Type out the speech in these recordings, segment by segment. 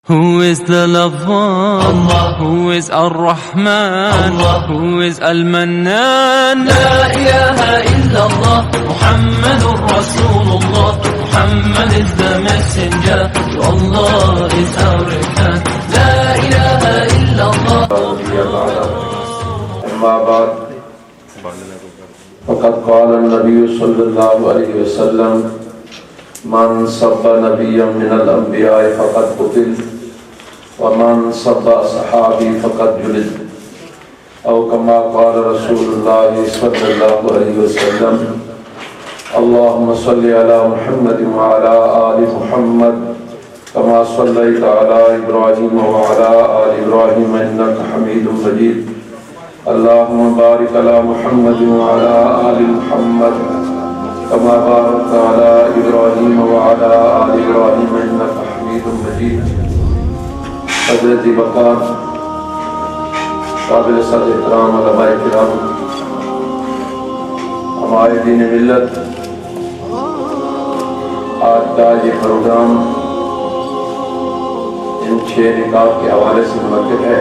Who is the Love-One? Allah. Who is Ar-Rahman? Allah. Who is Al-Mannan? La ilaha illallah, Muhammadur Rasulullah. Muhammad is the messenger, Allah is our return. La ilaha illallah. أما بعد فقد قال النبي صلى الله عليه وسلم من سب نبيا من الأنبياء فقد قتل ومن سب صحابي فقد جلد أو كما قال رسول الله صلى الله عليه وسلم اللهم صل على محمد وعلى آل محمد كما صليت على إبراهيم وعلى آل إبراهيم إنك حميد مجيد اللهم بارك على محمد وعلى آل محمد كما باركت على إبراهيم وعلى آل إبراهيم إنك حميد مجيد. حضرت وقار قابل صد احترام علماء کرام، ہمارے دین ملت، آج کا یہ پروگرام ان 6 نکات کے حوالے سے منعقد ہے.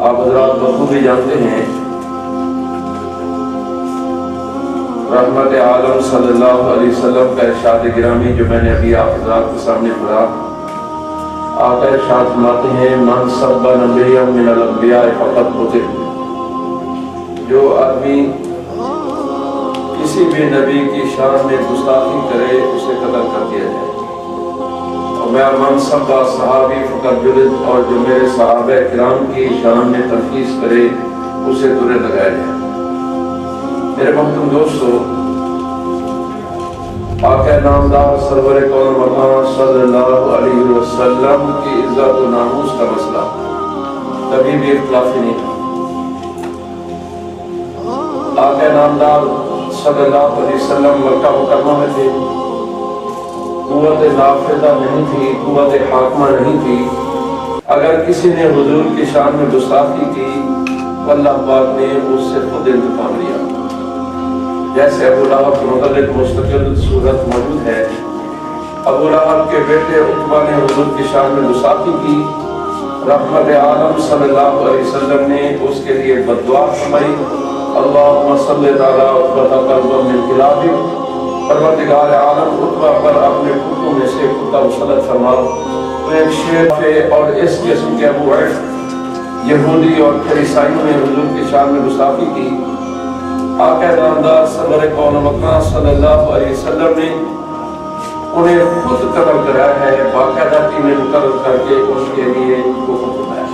آپ حضرات بخوبی جانتے ہیں رحمت عالم صلی اللہ علیہ وسلم کا ارشاد گرامی جو میں نے ابھی آپ حضرات کے سامنے پڑھا. آقا ارشاد فرماتے ہیں من سب نبیا من الانبیاء فقد قتل. جو آدمی کسی بھی نبی کی شان میں گستاخی کرے اسے قتل کر دیا جائے. اور من سب صحابی فقد جلد، اور جو میرے صحابہ کرام کی شان میں تنقیص کرے اسے درے لگایا جائے. میرے محترم دوستو، آقا نامدار سرور کون مقام صلی اللہ علیہ وسلم کی عزت و ناموس کا مسئلہ کبھی بھی اختلافی نہیں تھا. آقا نامدار صلی اللہ علیہ وسلم مکہ مکرمہ میں تھے، قوت نافذہ نہیں تھی، قوت حاکمہ نہیں تھی. اگر کسی نے حضور کی شان میں گستاخی کی اللہ پاک نے اس سے خود انتقام لیا. جیسے ابو لہب کے متعلق مستقل صورت موجود ہے. ابو لہب کے بیٹے عتبہ نے حضور کی شان میں گستاخی کی. رحمت عالم صلی اللہ علیہ وسلم نے اس کے لیے بد دعا فرمائی، اللہم صلی علی عتبہ قلبا من کلابک. پروردگار عالم عتبہ پر اپنے کتوں میں سے کتا مسلط فرما. تو ایک شیر تھے اور اس قسم کے ابو عیش یہودی اور پھر عیسائیوں نے حضور کی شان میں گستاخی کی. آقا نامدار سرور کون مقام صلی اللہ علیہ وسلم نے انہیں خود قتل کرایا ہے، باقاعدہ ٹیمیں مقرر کر کے ان کے لیے حکم فرمایا.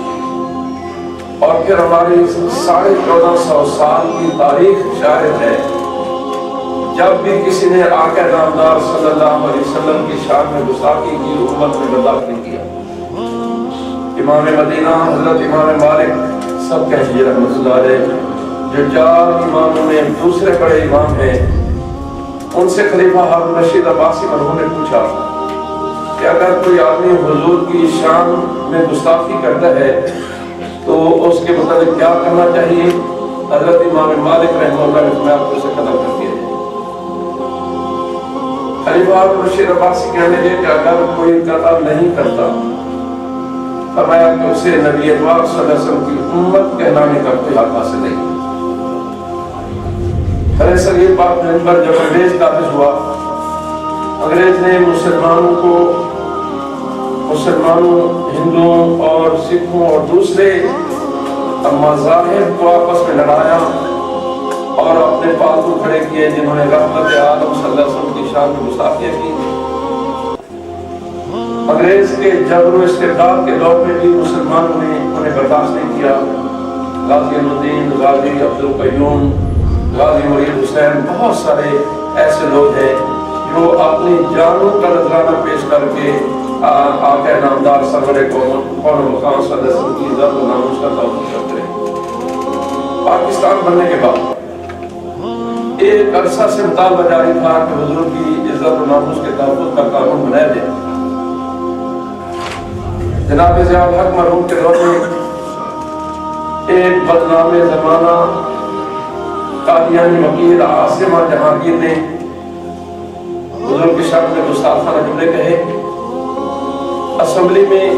اور پھر ہماری 1450 سال کی تاریخ شاہد ہے جب بھی کسی نے آقا نامدار صلی اللہ علیہ وسلم کی شان میں گستاخی کی امت میں برداشت نہیں کیا. امام مدینہ حضرت امام مالک سب کہیے رحمۃ اللہ علیہ، جو 4 اماموں میں دوسرے بڑے امام ہیں، ان سے خلیفہ ہارون رشید عباسی مرحوم نے پوچھا کہ اگر کوئی آدمی حضور کی شان میں گستاخی کرتا ہے تو اس کے متعلق کیا کرنا چاہیے؟ حضرت امام مالک رحمہ اللہ نے فرمایا کہ اسے قتل کر دیا جائے. خلیفہ ہارون رشید عباسی کہنے لگے کہ اگر کوئی قتل نہیں کرتا، فرمایا کہ اسے نبی پاک صلی اللہ علیہ وسلم کی امت کہلانے کا کوئی حق حاصل نہیں. یہ بات پر جب انگریز قابض ہوا، انگریز نے مسلمانوں، ہندوؤں اور سکھوں اور دوسرے مذاہب کو آپس میں لڑایا اور اپنے پالتو کھڑے کیے جنہوں نے رحمت عالم صلی اللہ علیہ وسلم کی شان میں گستاخیاں کی. انگریز کے جبر و استبداد کے دور میں بھی مسلمانوں نے انہیں برداشت نہیں کیا. غازی الدین، غازی عبدالقیوم، غازی مرید حسین، بہت سارے ایسے لوگ ہیں جو اپنی جانوں کا نذرانہ پیش کر کے آقا نامدار سرور کون مقام صلی اللہ علیہ وسلم کی عزت و ناموس کا تحفظ کرتے ہیں. پاکستان بننے کے بعد ایک عرصہ سے مطالبہ جاری تھا کہ حضور کی عزت و ناموس کے تحفظ کا قانون بنایا جائے. جناب ضیاء الحق مرحوم کے دور میں ایک بدنام زمانہ قادیانی وکیل عاصمہ جہانگیر نے حضور کی شان میں گستاخانہ جملے کہے اسمبلی میں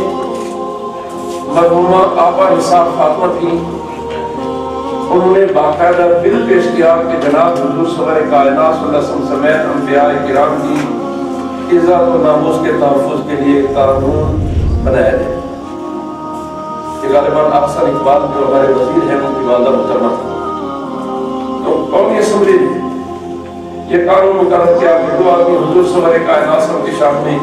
مرحومہ آپا نثار فاطمہ تھی، انہوں نے باقاعدہ بل پیش کیا کہ جناب حضور سرور کائنات صلی اللہ علیہ وسلم سمیت انبیاء کرام کی عزت و ناموس کے تحفظ کے لیے قانون بنایا جائے۔ یہ غالباً احسن اقبال جو ہمارے وزیر ہیں ان کی والدہ محترمہ تھا۔ تو قومی اسمبلی نے یہ قانون مقرر کیا کہ جو آدمی حضور سرور کائنات صلی اللہ علیہ وسلم کی شان میں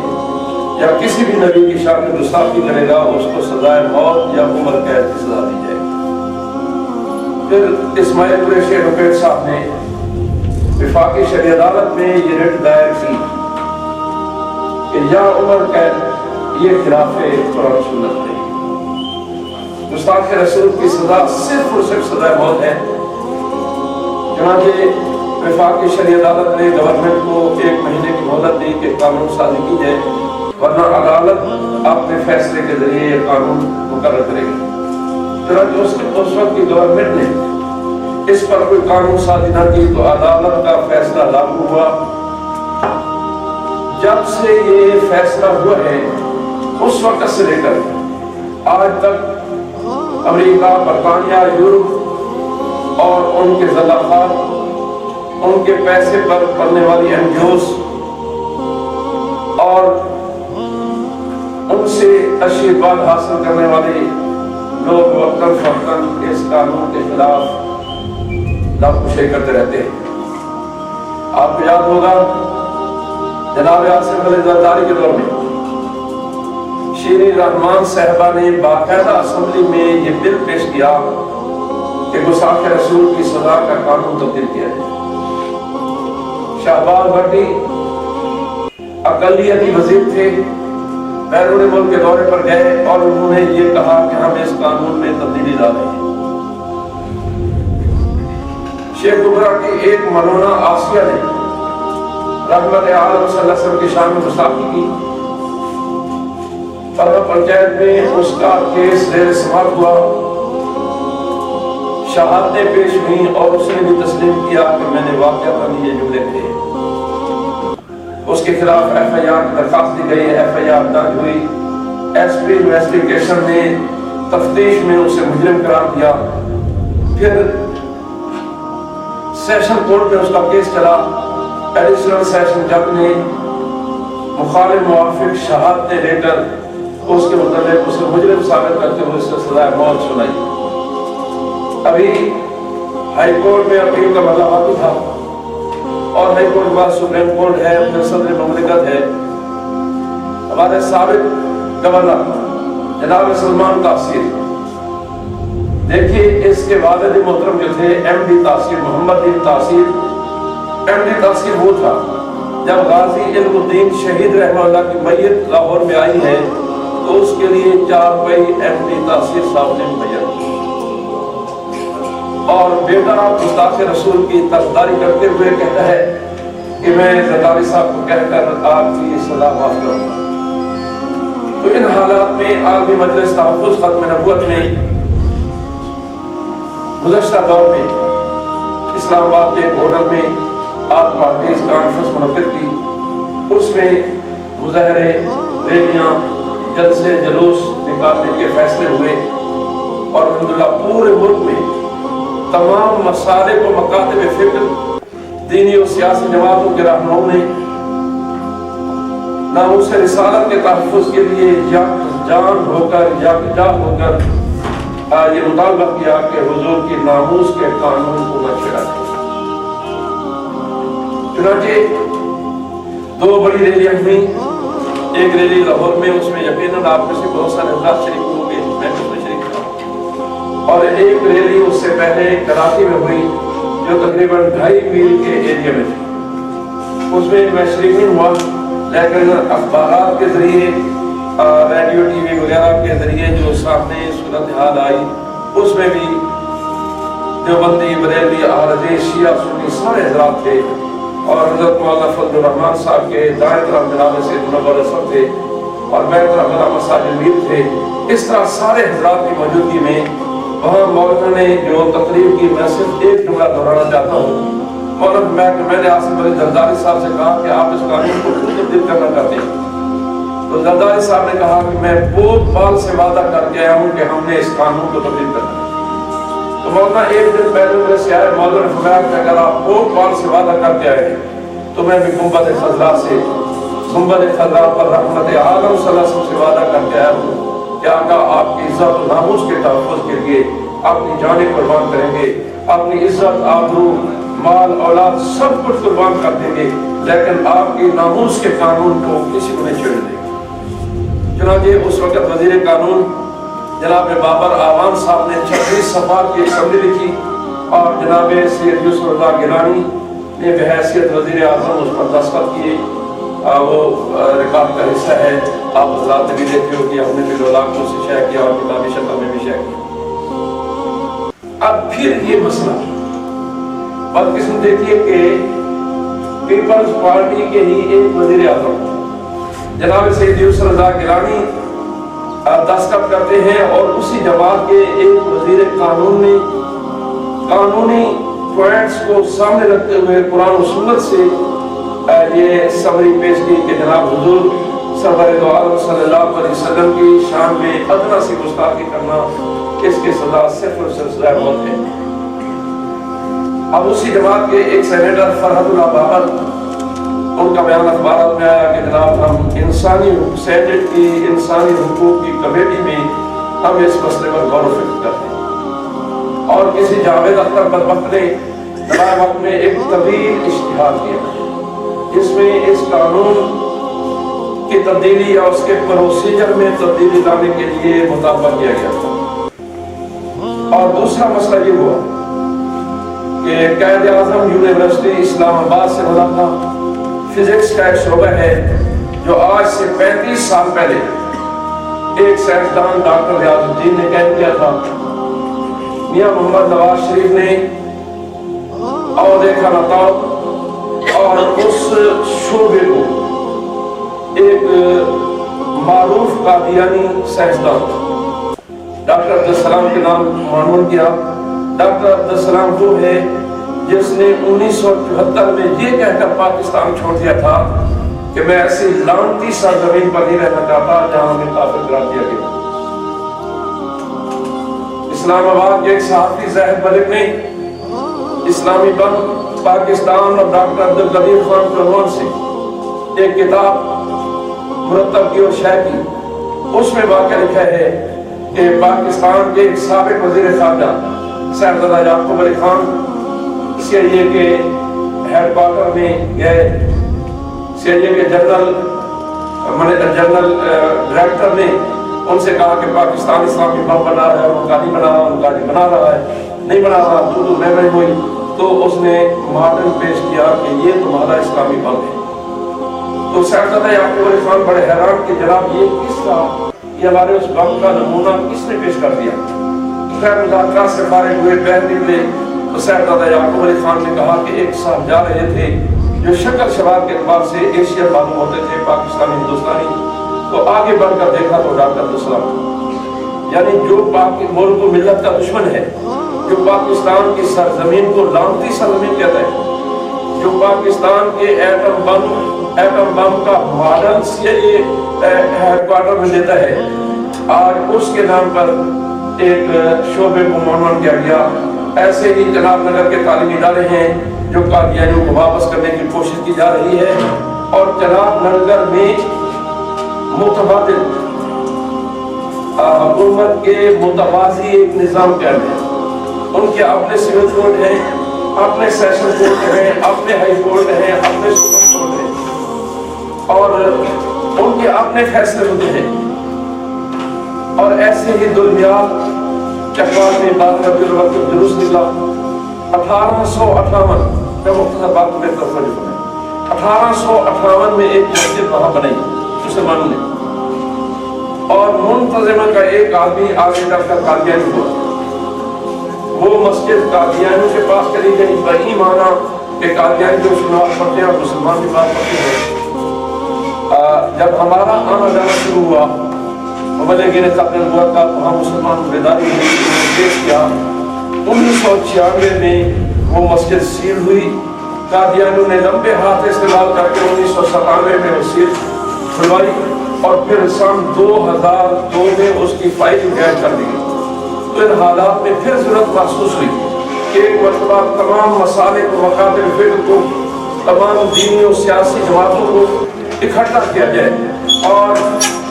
یا کسی بھی نبی کی شان میں گستاخی کرے گا اس کو سزائے موت یا عمر قید کی سزا دی جائے گی۔ پھر اسماعیل قریشی ایڈوکیٹ صاحب نے وفاقی شرعی عدالت میں یہ رٹ دائر کی کہ یا عمر قید یہ خلاف قرآن سنت نہیں، گستاخ رسول کی سزا صرف اور صرف سزائے موت ہے۔ چنانچہ وفاقی شرعی عدالت نے گورنمنٹ کو 1 مہینے کی مہلت دی کہ قانون سازی کی جائے، ورنہ عدالت اپنے فیصلے کے ذریعے یہ قانون مقرر کرے گی۔ چنانچہ اس وقت کی گورنمنٹ نے اس پر کوئی قانون سازی نہ کی تو عدالت کا فیصلہ لاگو ہوا۔ جب سے یہ فیصلہ ہوا ہے اس وقت سے لے کر آج تک امریکہ، برطانیہ، یورپ اور ان کے زلاخار، ان کے پیسے پر پڑنے والی NGOs اور ان سے آشیرواد حاصل کرنے والے لوگ وقتاً فوقتاً اس قانون کے خلاف ناکوشی کرتے رہتے ہیں۔ آپ کو یاد ہوگا جناب آصف علی زرداری کے دور میں شیریں رحمان صاحبہ نے باقاعدہ اسمبلی میں یہ بل پیش کیا کہ گستاخ رسول کی سزا کا قانون تبدیل کیا جائے۔ شہباز بھٹی اقلیتی وزیر تھے، بیرون ملک کے دورے پر گئے اور انہوں نے یہ کہا کہ ہم اس قانون میں تبدیلی لا رہے ہیں۔ شیخ کبرا کی ایک ملونہ آسیہ نے رحمت عالم صلی اللہ علیہ وسلم کی شان میں گستاخی کی، فرما پنچایت میں اس کا کیس زیر سماعت ہوا، شہادتیں پیش ہوئیں اور اس نے بھی تسلیم کیا کہ میں نے واقعہ یہ جملے تھے۔ اس کے خلاف FIR درخواست دی گئی، FIR درج ہوئی، SP انویسٹیگیشن نے تفتیش میں اسے مجرم قرار دیا۔ پھر سیشن کورٹ میں اس کا کیس چلا، ایڈیشنل سیشن جج نے مخالف موافق شہادتیں لے کر اس کے متعلق اسے مجرم ثابت کرتے ہوئے اس کو سزائے موت سنائی۔ ابھی ہائی کورٹ میں اپیل کا مرحلہ باقی تھا اور ہائی کورٹ کے بعد سپریم کورٹ ہے، پھر صدر مملکت ہے۔ ہمارے سابق گورنر جناب سلمان تاثیر، دیکھیے اس کے والد محترم جو تھے MD تاثیر، محمد بن تاثیر، MD تاثیر وہ تھا جب غازی علم الدین شہید رحمہ اللہ کی میت لاہور میں آئی ہے تو اس کے لیے 4 پئی MD تاثیر صاحب نے مہیا کی اور بیٹا گستاخ رسول کی طرفداری کرتے ہوئے کہتا ہے کہ میں زرداری صاحب کو کہہ کر آپ کی سزا معاف کروں گا۔ تو ان حالات میں عالمی مجلس تحفظ ختم نبوت میں گزشتہ دور میں اسلام آباد کے ایک ہوٹل میں آپ پارٹیز کانفرنس منعقد کی، اس میں مظاہرے، ریلیاں، جلسے، جلوس نکالنے کے فیصلے ہوئے اور الحمدللہ پورے ملک میں تمام مسالے کو مکاتب فکر، دینی و سیاسی جماعتوں کے رہنماؤں نے ناموس رسالت کے تحفظ کے لیے یکجان ہو کر یہ مطالبہ کیا کہ حضور کی ناموس کے قانون کو نہ چھیڑا جائے۔ چنانچہ 2 بڑی ریلیاں ہوئیں، ایک ریلی لاہور میں، اس میں یقیناً آپ میں سے بہت سارے حضرات شریک ہوں گے، میں اس میں شریک تھا، اور ایک ریلی اس سے پہلے کراچی میں ہوئی جو تقریباً 2.5 میل کے ایریا میں تھی۔ اس میں میں شریک نہیں ہوا، لیکن اخبارات کے ذریعے، ریڈیو ٹی وی وغیرہ کے ذریعے جو سامنے صورتحال آئی اس میں بھی دیوبندی، بریلوی، اہل حدیث، شیعہ، سنی سارے حضرات تھے اور حضرت مولانا فضل الرحمان صاحب کے دائیں طرف جناب سید منور اسد تھے اور بائیں طرف علامہ ساجد میر تھے۔ اس طرح سارے حضرات کی موجودگی میں وہاں مولانا نے جو تقریر کی، میں صرف ایک جملہ دہرانا چاہتا ہوں۔ مولانا میں نے آصف علی زرداری صاحب سے کہا کہ آپ اس قانون کو کیوں تبدیل کرنا چاہتے ہیں؟ تو تو زرداری صاحب نے کہا کہ میں بہت بال سے وعدہ کر کے آیا ہوں کہ ہم نے اس قانون کو تبدیل کرنا ہے۔ تو مولانا ایک دن پہلے میرے سے آئے، مولانا نے فرمایا کہ اگر آپ بہت بال سے وعدہ کر کے آئے تو میں بھی گنبد خضرا سے، گنبد خضرا پر رحمت عالم صلی اللہ علیہ وسلم سے وعدہ کر کے آیا ہوں کہ آقا آپ کی عزت و ناموس کے تحفظ کے لیے اپنی جانیں قربان کریں گے، اپنی عزت، آبرو، مال، اولاد سب کچھ قربان کر دیں گے، لیکن آپ کی ناموس کے قانون کو کسی کو نہیں چھیڑ دیں گے۔ چنانچہ اس وقت وزیر قانون جناب بابر آوان صاحب نے 36 صفحات کی اسمبلی لکھی اور جناب سید یوسف رضا گیلانی نے بحیثیت وزیر اعظم اس پر دستخط کیے۔ وہ ریکارڈ کا حصہ ہے، آپ حضرات نے بھی دیکھے ہو کہ ہم نے بھی لاکھوں سے شیئر کیا اور کتابی شکل میں بھی شیئر کیا۔ اب پھر یہ مسئلہ بدقسمت دیکھیے کہ پیپلز پارٹی کے ہی ایک وزیر اعظم جناب سید یوسف رضا گیلانی دستخط کرتے ہیں، اور اسی جماعت کے ایک وزیر قانون نے قانونی پوائنٹس کو سامنے رکھتے ہوئے قرآن و سنت سے یہ سمری پیش کی کہ جناب حضور سرور دو عالم صلی اللہ علیہ وسلم کی شان میں ادنا سی گستاخی کرنا، اس کی سزا صرف اور صرف سزائے موت ہے۔ اب اسی جماعت کے ایک سینیٹر فرحت اللہ بابر، ان کا بیان اخبارات میں آیا کہ جناب ہم سینیٹ کی انسانی حقوق کی کمیٹی میں ہم اس مسئلے پر غور و فکر کرتے ہیں، اور کسی جاوید اختر بدبخت نے نائب وقت میں ایک طویل اشتہار کیا جس میں اس قانون کی تبدیلی یا اس کے پروسیجر میں تبدیلی لانے کے لیے مطالبہ کیا گیا تھا۔ اور دوسرا مسئلہ یہ ہوا کہ قائد اعظم یونیورسٹی اسلام آباد سے مولانا فزکس کا ایک شعبہ ہے جو آج سے 35 سال پہلے ایک سائنسدان ڈاکٹر ریاض الدین نے قائم کیا تھا۔ میاں محمد نواز شریف نے عہدے کا نتاؤ اور اس شعبے کو ایک معروف قادیانی سائنسدان ڈاکٹر عبدالسلام کے نام عنوان کیا۔ ڈاکٹر عبدالسلام وہ ہے جس نے 1974 میں یہ کہہ کر پاکستان چھوڑ دیا تھا کہ میں ایسی لعنتی سرزمین پر نہیں رہنا چاہتا جہاں ہمیں کافر قرار دیا گیا۔ اسلام آباد کے ایک صحافی زاہد ملک نے اسلامی بم پاکستان اور ڈاکٹر عبدالقدیر خان کے عنوان سے ایک کتاب مرتب کی اور شائع کی۔ اس میں واقعہ لکھا ہے کہ پاکستان کے ایک سابق وزیر خارجہ صاحبزادہ یعقوب علی خان سی آئی اے کے ہیڈ کوارٹر میں گئے۔ سی آئی اے کے جنرل ڈائریکٹر نے ان سے کہا کہ پاکستان اسلامی بم بنا رہا ہے، ان کا نہیں بنا رہا، ان کا نہیں بنا رہا ہے، نہیں بنا رہا، تو میں ہوئی۔ تو اس نے ماڈل پیش کیا کہ یہ تمہارا اسلامی بم ہے۔ تو صاحبزادہ یعقوب علی خان بڑے حیران کہ جناب یہ کس کا، یہ ہمارے اس بم کا نمونہ کس نے پیش کر دیا؟ خیر مذاکرات سے فارغ ہوئے باہر نکلے تو صاحبزادہ یعقوب علی خان نے کہا کہ ایک صاحب جا رہے تھے جو شکل شباب کے اعتبار سے ایشین معلوم ہوتے تھے، پاکستانی ہندوستانی، تو آگے بڑھ کر دیکھا تو ڈاکٹر عبدالسلام، یعنی جو ملک و ملت کا دشمن ہے، جو پاکستان کی سرزمین کو لعنتی سرزمین کہتا ہے، جو پاکستان کے ایٹم بم کا ماڈل سی آئی اے ہیڈ کوارٹر میں دیتا ہے، آج اس کے نام پر ایک شعبے کو عنوان کیا گیا۔ ایسے ہی جناب نگر کے تعلیمی ادارے ہیں جو قادیانیوں کو واپس کرنے کی کوشش کی جا رہی ہے، اور جناب نگر میں متبادل حکومت کے متوازی ایک نظام قائم ہے۔ ان کے اپنے سول کوڈ ہیں، اپنے سیشن کورٹ ہیں، اپنے ہائی کورٹ ہیں، اپنے سپریم کورٹ ہیں، اور ان کے اپنے فیصلے ہوتے ہیں۔ اور ایسے ہی دلمیال چکوال میں بات ربیع الاول کا جلوس نکلا 1858 میں مختصر بات کو میرے طرف رجوع ہے۔ 1858 میں ایک مسجد وہاں بنائی مسلمانوں نے، اور منتظمہ کا ایک آدمی آگے چل کر قادیانی ہوا۔ وہ مسجد قادیانیوں کے پاس چلی گئی، وہی مانا کہ قادیانی جو شناخت پڑھتے ہیں اور مسلمان کی بات پڑھتے ہیں۔ جب ہمارا آنا جانا شروع ہوا، مبلغین خط نبوت کا وہاں مسلمان بیداری پیش کیا۔ 1996 میں وہ مسجد سیل ہوئی۔ قادیانیوں نے لمبے ہاتھ استعمال کر کے 1997 میں وہ سیل کھلوائی، اور پھر سن 2002 میں اس کی فائل غائب کر دی. تو ان حالات میں پھر ضرورت محسوس ہوئی کہ ایک مرتبہ تمام مسالک و مقاصد فکر کو، تمام دینی و سیاسی جماعتوں کو اکٹھا کیا جائے اور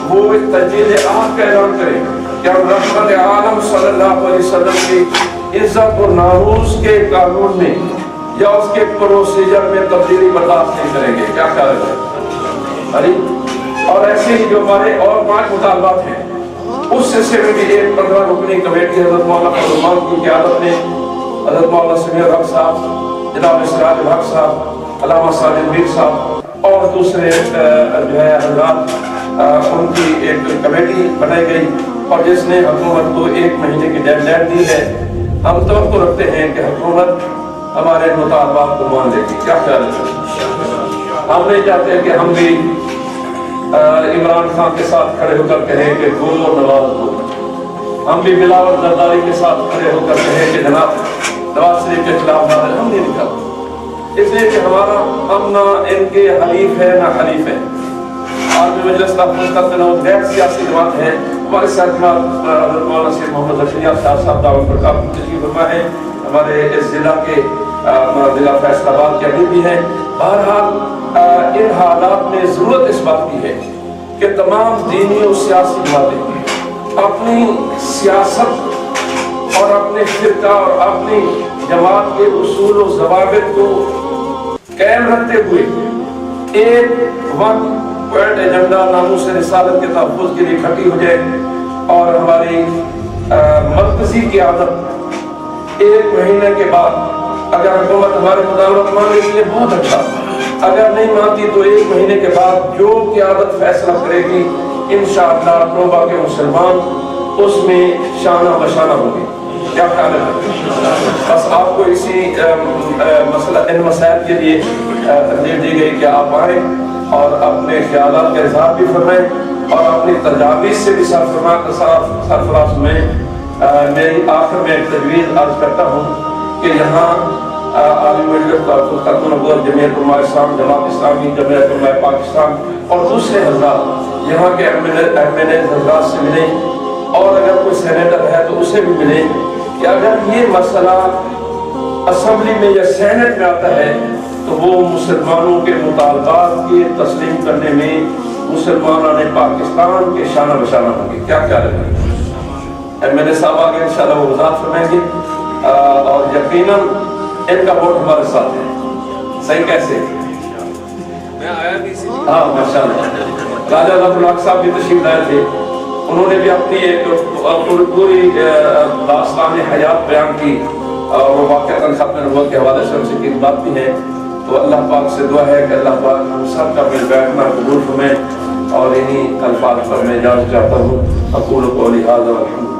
وہ ایک تجدید عہد کا اعلان کرے کہ ہم رحمت عالم صلی اللہ علیہ وسلم کی عزت و ناموس کے قانون میں یا اس کے پروسیجر میں تبدیلی برداشت نہیں کریں گے. کیا خیال ہے؟ اور ایسے ہی جو ہمارے اور 5 مطالبات ہیں اس سلسلے میں بھی ایک 15 رکنی کمیٹی حضرت مولانا فرمان کی قیادت میں حضرت مولانا سمیع الحق صاحب، جناب سراج الحق صاحب، علامہ ساجد میر صاحب اور دوسرے جو ہے حضرات، ان کی ایک کمیٹی بنائی گئی اور جس نے حکومت کو 1 مہینے کی ڈیڈ لائن دی ہے. ہم توقع رکھتے ہیں کہ حکومت ہمارے مطالبات کو مان لے گی. کیا خیال ہے؟ ہم نہیں چاہتے کہ ہم بھی عمران خان کے ساتھ کھڑے ہو کر کہیں کہ گول و نواز ہو. ہم بھی بلاول زرداری کے ساتھ کھڑے ہو کر کہیں کہ جناب نواز شریف کے خلاف نعرے ہم نہیں نکالتے، اس لیے کہ ہمارا ہم نہ ان کے حلیف ہے نہ حلیف ہے. عالمی مجلس تحفظ کرتے ہیں، غیر سیاسی جماعت ہے. ہمارے ساتھ حضرت مولانا سید محمد ظفر شاہ صاحب دعوت پر کافی تشریف فرما ہے. ہمارے اس ضلع کے ضلع فیصل آباد کے ابھی بھی ہیں. بہرحال ان حالات میں ضرورت اس بات کی ہے کہ تمام دینی و سیاسی جماعتیں اپنی سیاست اور اپنے فرقہ اور اپنی جماعت کے اصول و ضوابط کو قائم رکھتے ہوئے ایک وقت پوائنٹ ایجنڈا ناموس رسالت کے تحفظ کے لیے کھڑی ہو جائے اور ہماری مرکزی قیادت 1 مہینے کے بعد اگر حکومت ہمارے مطالبات مان لیتی ہے بہت اچھا، اگر نہیں مانتی تو 1 مہینے کے بعد جو قیادت فیصلہ کرے گی انشاءاللہ نوبہ کے مسلمان اس میں شانہ بشانہ ہوں گے. کیا خیال ہے؟ بس آپ کو اسی مسئلہ ان مسائل کے لیے ترجیح دی گئی کہ آپ آئیں اور اپنے خیالات کا اظہار بھی فرمائیں اور اپنی تجاویز سے بھی سرفراز میں میری آخر میں ایک تجویز عرض کرتا ہوں کہ یہاں عالمی مجلس خاتون نبوت، جمعیت علماء اسلام، جماعت اسلامی، جمعیت علماء پاکستان اور دوسرے حضرات یہاں کے MNA حضرات سے ملیں اور اگر کوئی سینیٹر ہے تو اسے بھی ملیں کہ اگر یہ مسئلہ اسمبلی میں یا سینٹ میں آتا ہے تو وہ مسلمانوں کے مطالبات کے تسلیم کرنے میں مسلمانوں نے پاکستان کے شانہ بشانہ ہوں گے. کیا کیا رہے ہیں MNA صاحب آگے انشاءاللہ وہ وضاحت فرمائیں گے اور یقیناً ان کا ووٹ ہمارے ساتھ ہے. صحیح کیسے؟ میں آیا نہیں سی. ہاں ماشاءاللہ. راجہ ظفر الحق صاحب بھی تشریف لائے تھے، انہوں نے بھی اپنی ایک پوری داستان حیات بیان کی اور وہ واقعہ ختم نبوت کے حوالے سے ان سے کی بات بھی ہے. تو اللہ پاک سے دعا ہے کہ اللہ پاک ہم سب کا مل بیٹھنا قبول فرمائے اور انہی الفاظ پر میں اجازت چاہتا ہوں. اقول قولی ھذا والحمد